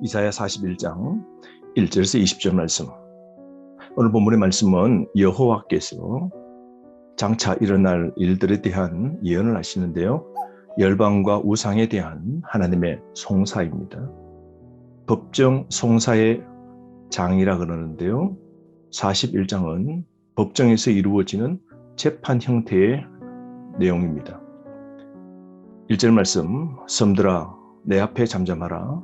이사야 41장 1절에서 20절 말씀. 오늘 본문의 말씀은 여호와께서 장차 일어날 일들에 대한 예언을 하시는데요. 열방과 우상에 대한 하나님의 송사입니다. 법정 송사의 장이라 그러는데요. 41장은 법정에서 이루어지는 재판 형태의 내용입니다. 1절 말씀, 섬들아 내 앞에 잠잠하라.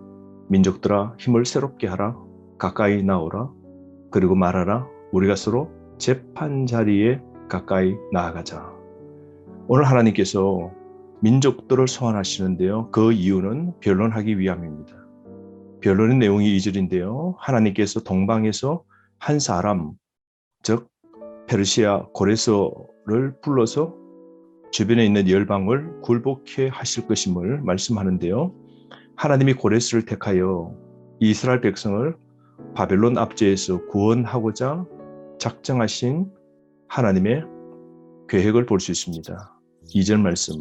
민족들아 힘을 새롭게 하라. 가까이 나오라. 그리고 말하라. 우리가 서로 재판 자리에 가까이 나아가자. 오늘 하나님께서 민족들을 소환하시는데요. 그 이유는 변론하기 위함입니다. 변론의 내용이 2절인데요. 하나님께서 동방에서 한 사람, 즉 페르시아 고레스를 불러서 주변에 있는 열방을 굴복해 하실 것임을 말씀하는데요. 하나님이 고레스를 택하여 이스라엘 백성을 바벨론 압제에서 구원하고자 작정하신 하나님의 계획을 볼 수 있습니다. 2절 말씀,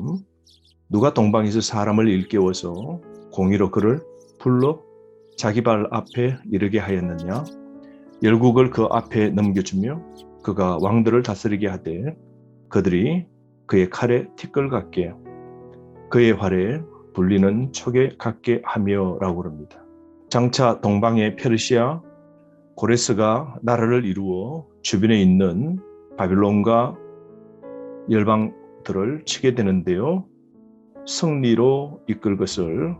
누가 동방에서 사람을 일깨워서 공의로 그를 불러 자기 발 앞에 이르게 하였느냐? 열국을 그 앞에 넘겨주며 그가 왕들을 다스리게 하되 그들이 그의 칼에 티끌 같게 그의 활에 불리는 촉에 같게 하며 라고 합니다. 장차 동방의 페르시아 고레스가 나라를 이루어 주변에 있는 바빌론과 열방들을 치게 되는데요. 승리로 이끌 것을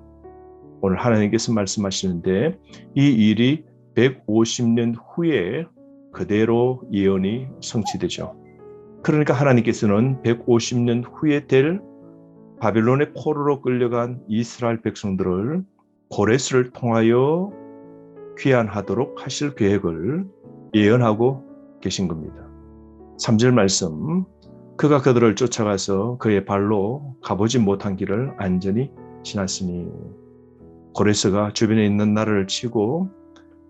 오늘 하나님께서 말씀하시는데 이 일이 150년 후에 그대로 예언이 성취되죠. 그러니까 하나님께서는 150년 후에 될 바빌론의 포로로 끌려간 이스라엘 백성들을 고레스를 통하여 귀환하도록 하실 계획을 예언하고 계신 겁니다. 3절 말씀, 그가 그들을 쫓아가서 그의 발로 가보지 못한 길을 안전히 지났으니 고레스가 주변에 있는 나라를 치고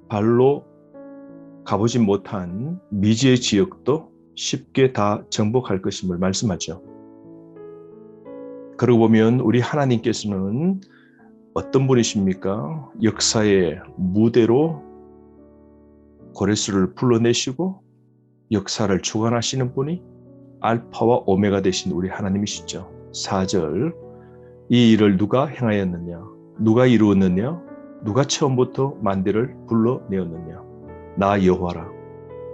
발로 가보지 못한 미지의 지역도 쉽게 다 정복할 것임을 말씀하죠. 그러고 보면 우리 하나님께서는 어떤 분이십니까? 역사의 무대로 고레스를 불러내시고 역사를 주관하시는 분이 알파와 오메가 되신 우리 하나님이시죠. 4절, 이 일을 누가 행하였느냐? 누가 이루었느냐? 누가 처음부터 만대를 불러내었느냐? 나 여호와라.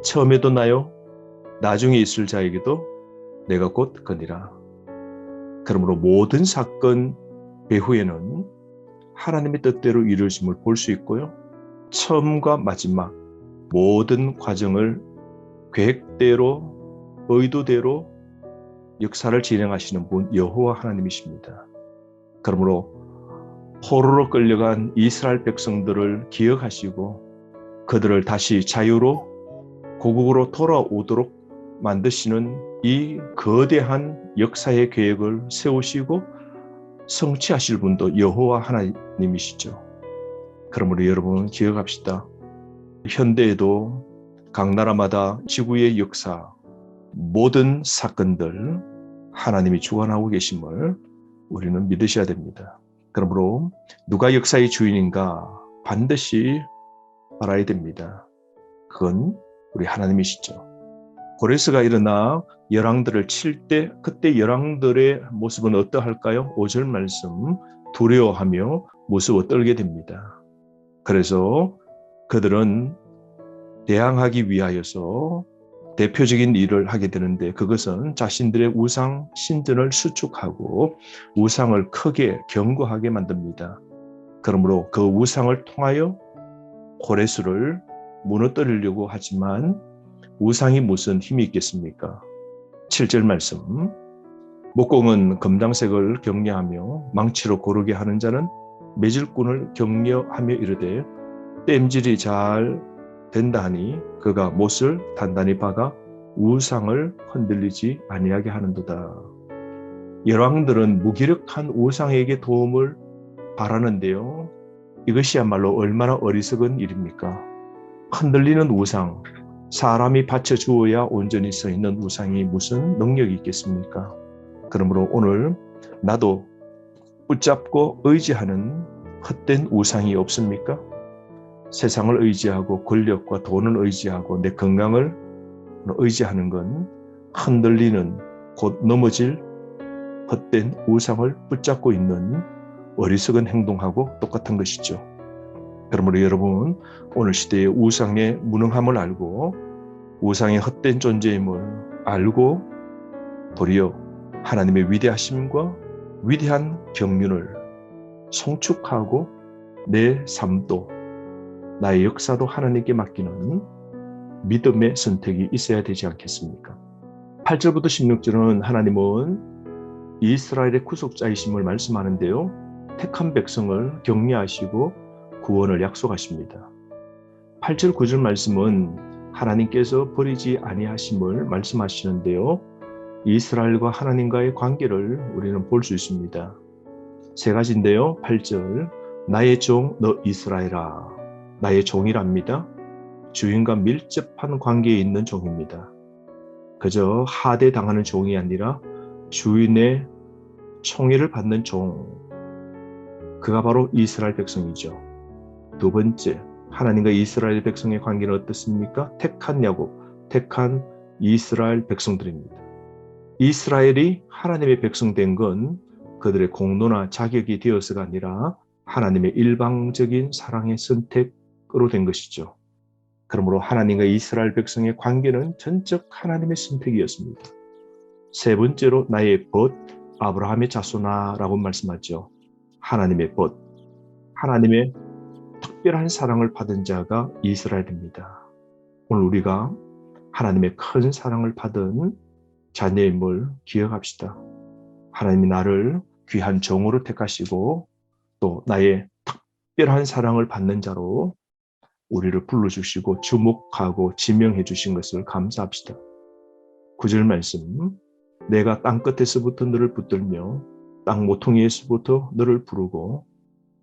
처음에도 나요, 나중에 있을 자에게도 내가 곧 거니라. 그러므로 모든 사건 배후에는 하나님의 뜻대로 이루어짐을 볼 수 있고요. 처음과 마지막 모든 과정을 계획대로 의도대로 역사를 진행하시는 분 여호와 하나님이십니다. 그러므로 포로로 끌려간 이스라엘 백성들을 기억하시고 그들을 다시 자유로 고국으로 돌아오도록 만드시는 이 거대한 역사의 계획을 세우시고 성취하실 분도 여호와 하나님이시죠. 그러므로 여러분 기억합시다. 현대에도 각 나라마다 지구의 역사, 모든 사건들 하나님이 주관하고 계심을 우리는 믿으셔야 됩니다. 그러므로 누가 역사의 주인인가 반드시 알아야 됩니다. 그건 우리 하나님이시죠. 고레스가 일어나 열왕들을 칠 때 그때 열왕들의 모습은 어떠할까요? 5절 말씀, 두려워하며 무서워 떨게 됩니다. 그래서 그들은 대항하기 위하여서 대표적인 일을 하게 되는데 그것은 자신들의 우상 신전을 수축하고 우상을 크게 견고하게 만듭니다. 그러므로 그 우상을 통하여 고레스를 무너뜨리려고 하지만 우상이 무슨 힘이 있겠습니까? 7절 말씀, 목공은 검장색을 격려하며 망치로 고르게 하는 자는 매질꾼을 격려하며 이르되 땜질이 잘 된다 하니 그가 못을 단단히 박아 우상을 흔들리지 아니하게 하는도다. 열왕들은 무기력한 우상에게 도움을 바라는데요. 이것이야말로 얼마나 어리석은 일입니까? 흔들리는 우상, 사람이 받쳐주어야 온전히 서 있는 우상이 무슨 능력이 있겠습니까? 그러므로 오늘 나도 붙잡고 의지하는 헛된 우상이 없습니까? 세상을 의지하고 권력과 돈을 의지하고 내 건강을 의지하는 건 흔들리는 곧 넘어질 헛된 우상을 붙잡고 있는 어리석은 행동하고 똑같은 것이죠. 그러므로 여러분, 오늘 시대의 우상의 무능함을 알고 우상의 헛된 존재임을 알고 도리어 하나님의 위대하심과 위대한 경륜을 송축하고 내 삶도 나의 역사도 하나님께 맡기는 믿음의 선택이 있어야 되지 않겠습니까? 8절부터 16절은 하나님은 이스라엘의 구속자이심을 말씀하는데요. 택한 백성을 격려하시고 구원을 약속하십니다. 8절 9절 말씀은 하나님께서 버리지 아니하심을 말씀하시는데요. 이스라엘과 하나님과의 관계를 우리는 볼 수 있습니다. 세 가지인데요. 8절 나의 종 너 이스라엘아, 나의 종이랍니다. 주인과 밀접한 관계에 있는 종입니다. 그저 하대당하는 종이 아니라 주인의 총애를 받는 종, 그가 바로 이스라엘 백성이죠. 두 번째, 하나님과 이스라엘 백성의 관계는 어떻습니까? 택한 야곱, 택한 이스라엘 백성들입니다. 이스라엘이 하나님의 백성 된 건 그들의 공로나 자격이 되어서가 아니라 하나님의 일방적인 사랑의 선택으로 된 것이죠. 그러므로 하나님과 이스라엘 백성의 관계는 전적 하나님의 선택이었습니다. 세 번째로 나의 벗, 아브라함의 자손아라고 말씀하죠. 하나님의 벗, 하나님의 특별한 사랑을 받은 자가 이스라엘입니다. 오늘 우리가 하나님의 큰 사랑을 받은 자녀임을 기억합시다. 하나님이 나를 귀한 종으로 택하시고 또 나의 특별한 사랑을 받는 자로 우리를 불러주시고 주목하고 지명해 주신 것을 감사합시다. 9절 말씀, 내가 땅끝에서부터 너를 붙들며 땅 모퉁이에서부터 너를 부르고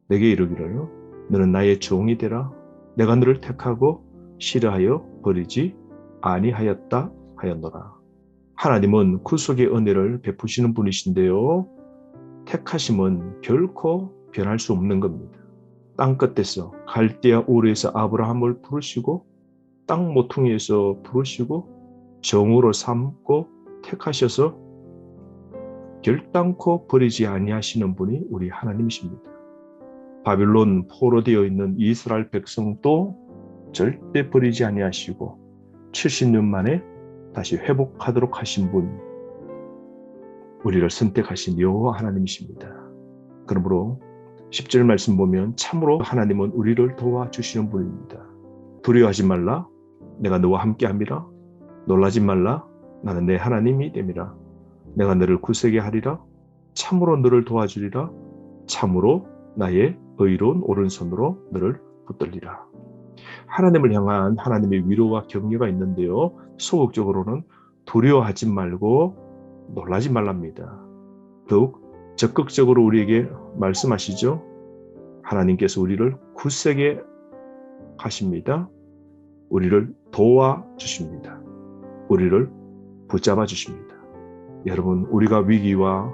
내게 이르기를 너는 나의 종이 되라. 내가 너를 택하고 싫어하여 버리지 아니하였다 하였노라. 하나님은 구속의 은혜를 베푸시는 분이신데요. 택하심은 결코 변할 수 없는 겁니다. 땅끝에서 갈대아 우르에서 아브라함을 부르시고 땅 모퉁이에서 부르시고 정으로 삼고 택하셔서 결단코 버리지 아니하시는 분이 우리 하나님이십니다. 바빌론 포로되어 있는 이스라엘 백성도 절대 버리지 아니하시고 70년 만에 다시 회복하도록 하신 분, 우리를 선택하신 여호와 하나님이십니다. 그러므로 10절 말씀 보면 참으로 하나님은 우리를 도와주시는 분입니다. 두려워하지 말라, 내가 너와 함께함이라. 놀라지 말라, 나는 내 하나님이 됨이라. 내가 너를 굳세게 하리라. 참으로 너를 도와주리라. 참으로 나의 의로운 오른손으로 너를 붙들리라. 하나님을 향한 하나님의 위로와 격려가 있는데요. 소극적으로는 두려워하지 말고 놀라지 말랍니다. 더욱 적극적으로 우리에게 말씀하시죠. 하나님께서 우리를 굳세게 하십니다. 우리를 도와주십니다. 우리를 붙잡아 주십니다. 여러분, 우리가 위기와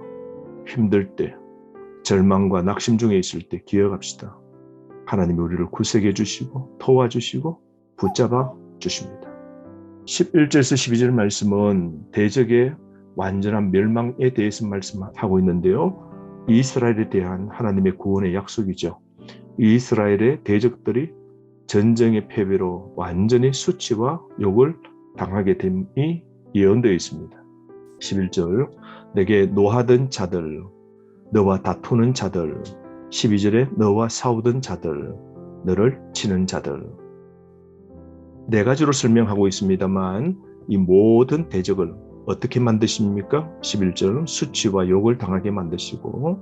힘들 때, 절망과 낙심 중에 있을 때 기억합시다. 하나님이 우리를 굳세게 해주시고 도와주시고 붙잡아 주십니다. 11절에서 12절 말씀은 대적의 완전한 멸망에 대해서 말씀하고 있는데요. 이스라엘에 대한 하나님의 구원의 약속이죠. 이스라엘의 대적들이 전쟁의 패배로 완전히 수치와 욕을 당하게 됨이 예언되어 있습니다. 11절, 내게 노하던 자들, 너와 다투는 자들, 12절에 너와 싸우던 자들, 너를 치는 자들. 네 가지로 설명하고 있습니다만 이 모든 대적을 어떻게 만드십니까? 11절, 수치와 욕을 당하게 만드시고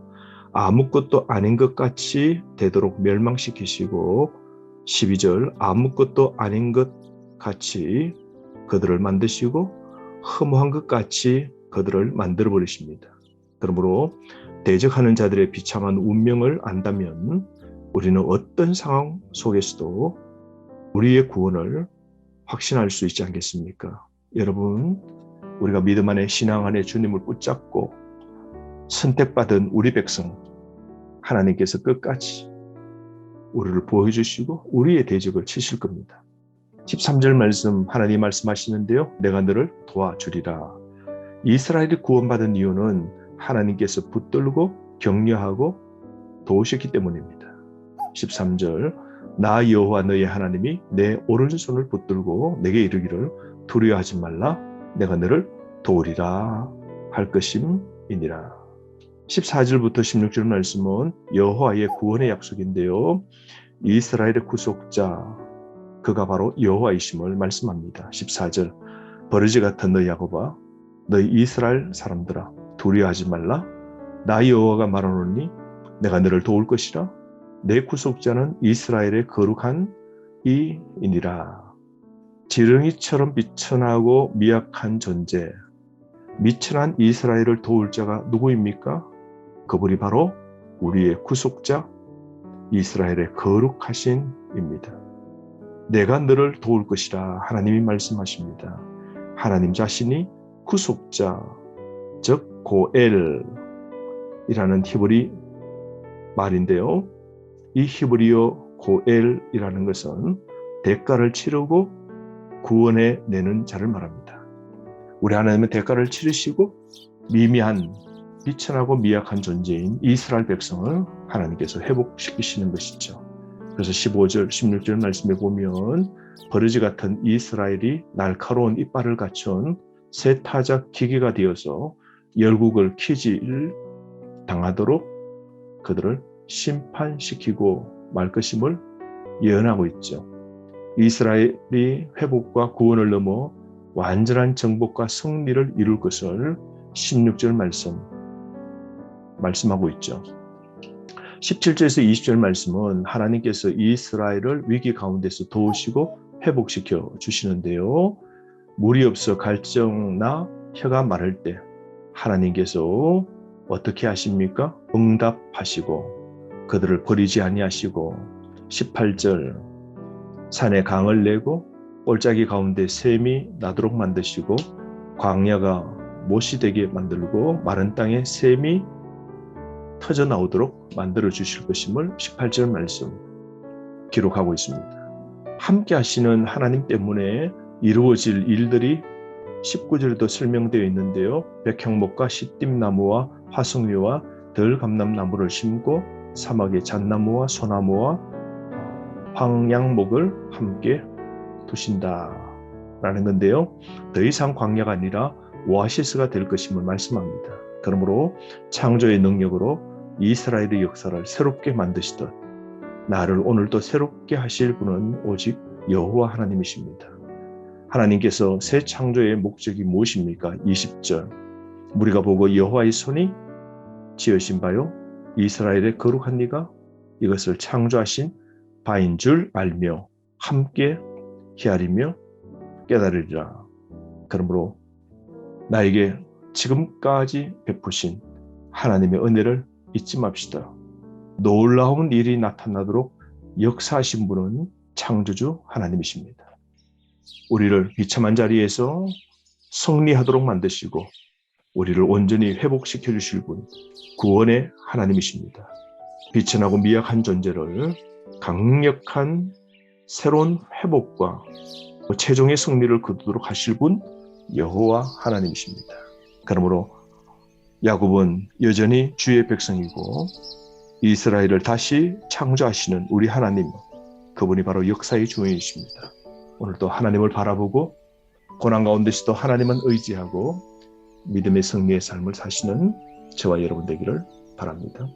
아무것도 아닌 것 같이 되도록 멸망시키시고 12절, 아무것도 아닌 것 같이 그들을 만드시고 허무한 것 같이 그들을 만들어 버리십니다. 그러므로 대적하는 자들의 비참한 운명을 안다면 우리는 어떤 상황 속에서도 우리의 구원을 확신할 수 있지 않겠습니까? 여러분, 우리가 믿음 안에 신앙 안에 주님을 붙잡고 선택받은 우리 백성, 하나님께서 끝까지 우리를 보호해주시고 우리의 대적을 치실 겁니다. 13절 말씀 하나님 말씀하시는데요. 내가 너를 도와주리라. 이스라엘이 구원받은 이유는 하나님께서 붙들고 격려하고 도우셨기 때문입니다. 13절 나 여호와 너의 하나님이 내 오른손을 붙들고 내게 이르기를 두려워하지 말라 내가 너를 도우리라 할 것임이니라. 14절부터 16절 말씀은 여호와의 구원의 약속인데요. 이스라엘의 구속자 그가 바로 여호와이심을 말씀합니다. 14절 버르지 같은 너희 야곱아 너희 이스라엘 사람들아 두려워하지 말라 나 여호와가 말하노니 내가 너를 도울 것이라 내 구속자는 이스라엘의 거룩한 이이니라. 지렁이처럼 비천하고 미약한 존재 미천한 이스라엘을 도울 자가 누구입니까? 그분이 바로 우리의 구속자 이스라엘의 거룩하신입니다. 내가 너를 도울 것이라 하나님이 말씀하십니다. 하나님 자신이 구속자 즉 고엘이라는 히브리 말인데요. 이 히브리어 고엘이라는 것은 대가를 치르고 구원해 내는 자를 말합니다. 우리 하나님은 대가를 치르시고 미미한 비천하고 미약한 존재인 이스라엘 백성을 하나님께서 회복시키시는 것이죠. 그래서 15절, 16절 말씀에 보면 버르지 같은 이스라엘이 날카로운 이빨을 갖춘 새 타작 기계가 되어서 열국을 키질 당하도록 그들을 심판시키고 말 것임을 예언하고 있죠. 이스라엘이 회복과 구원을 넘어 완전한 정복과 승리를 이룰 것을 16절 말씀하고 있죠. 17절에서 20절 말씀은 하나님께서 이스라엘을 위기 가운데서 도우시고 회복시켜 주시는데요. 물이 없어 갈증나 혀가 마를 때 하나님께서 어떻게 하십니까? 응답하시고 그들을 버리지 아니하시고 18절 산에 강을 내고 골짜기 가운데 샘이 나도록 만드시고 광야가 못이 되게 만들고 마른 땅에 샘이 터져 나오도록 만들어 주실 것임을 18절 말씀 기록하고 있습니다. 함께 하시는 하나님 때문에 이루어질 일들이 19절에도 설명되어 있는데요. 백향목과 시띠나무와 화석류와 덜감람나무를 심고 사막에 잣나무와 소나무와 황양목을 함께 두신다라는 건데요. 더 이상 광야가 아니라 오아시스가 될 것임을 말씀합니다. 그러므로 창조의 능력으로 이스라엘의 역사를 새롭게 만드시듯 나를 오늘도 새롭게 하실 분은 오직 여호와 하나님이십니다. 하나님께서 새 창조의 목적이 무엇입니까? 20절 우리가 보고 여호와의 손이 지으신 바요 이스라엘의 거룩한 이가 이것을 창조하신 바인 줄 알며 함께 헤아리며 깨달으리라. 그러므로 나에게 지금까지 베푸신 하나님의 은혜를 잊지 맙시다. 놀라운 일이 나타나도록 역사하신 분은 창조주 하나님이십니다. 우리를 비참한 자리에서 승리하도록 만드시고 우리를 온전히 회복시켜 주실 분 구원의 하나님이십니다. 비천하고 미약한 존재를 강력한 새로운 회복과 최종의 승리를 거두도록 하실 분 여호와 하나님이십니다. 그러므로 야곱은 여전히 주의 백성이고 이스라엘을 다시 창조하시는 우리 하나님 그분이 바로 역사의 주인이십니다. 오늘도 하나님을 바라보고 고난 가운데서도 하나님은 의지하고 믿음의 승리의 삶을 사시는 저와 여러분 되기를 바랍니다.